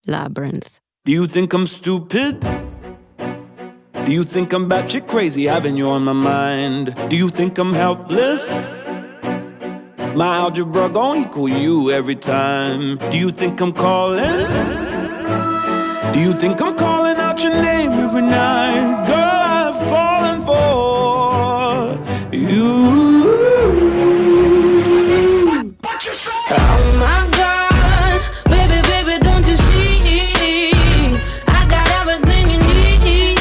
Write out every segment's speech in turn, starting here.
Labyrinth. Do you think I'm stupid? Do you think I'm batshit crazy, having you on my mind? Do you think I'm helpless? My algebra gon' equal you every time. Do you think I'm calling? Do you think I'm calling out your name every night? Girl, I've fallen for you. What you say? Oh my God, baby, baby, don't you see? I got everything you need.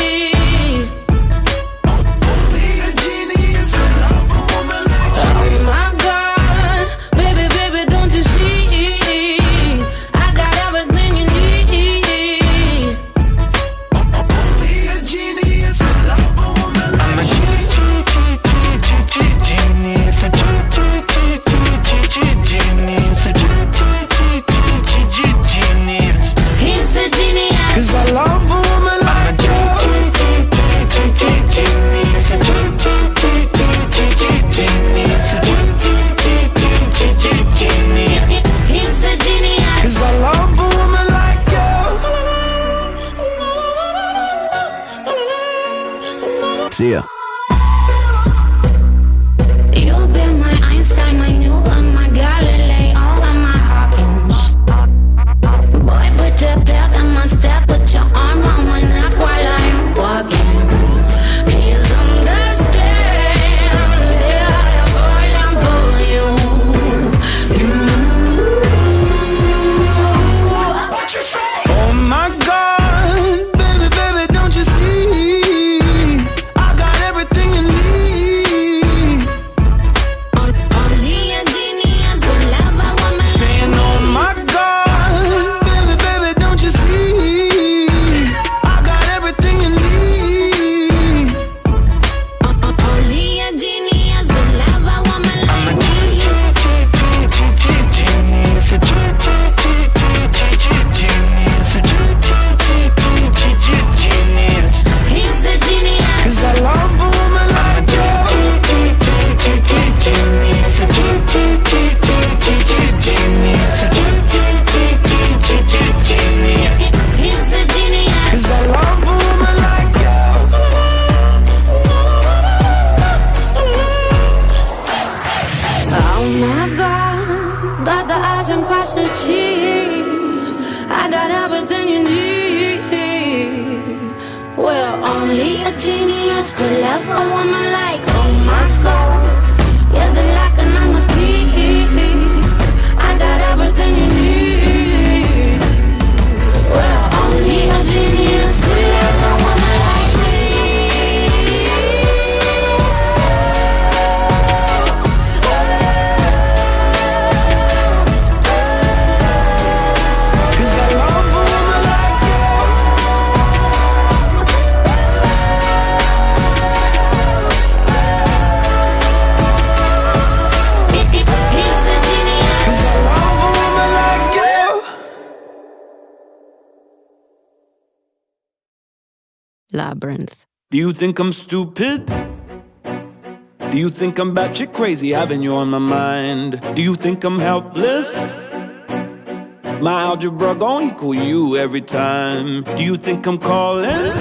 Only a genius can love a woman like you. Oh my God, baby, baby, don't you see? I got everything you need. Only a genius can love a woman like you. Genius, He's a genius. 'Cause I love a woman like you. He's a genius. 'Cause I love a woman like you. See ya. You'll be my Einstein, my Newton, my Galileo, and my Hawkins. Boy, put the belt in my step, put your arm around my neck while I'm walking. Please understand, yeah, I'm falling for you. What you say? Oh my God, baby, baby, don't you see? I got everything you need. Only a genius could love a woman like Saying, oh my God, baby, baby, don't you see? I got everything you need. Only a genius could love a woman like me. He's a genius. 'Cause I love a woman like you. He's a genius. 'Cause I love a woman like Oh my God, dot the I's and cross the T's. I got everything you need. Well, only a genius could love a woman like. Oh my God, you're the lock and I'm the key. I got everything you need. Well, only a genius could love a woman like me. 'Cause I love a woman like He's a genius. 'Cause I love a woman like you. Labyrinth. Do you think I'm stupid? Do you think I'm batshit crazy, having you on my mind? Do you think I'm helpless? My algebra gon' equal you every time. Do you think I'm calling?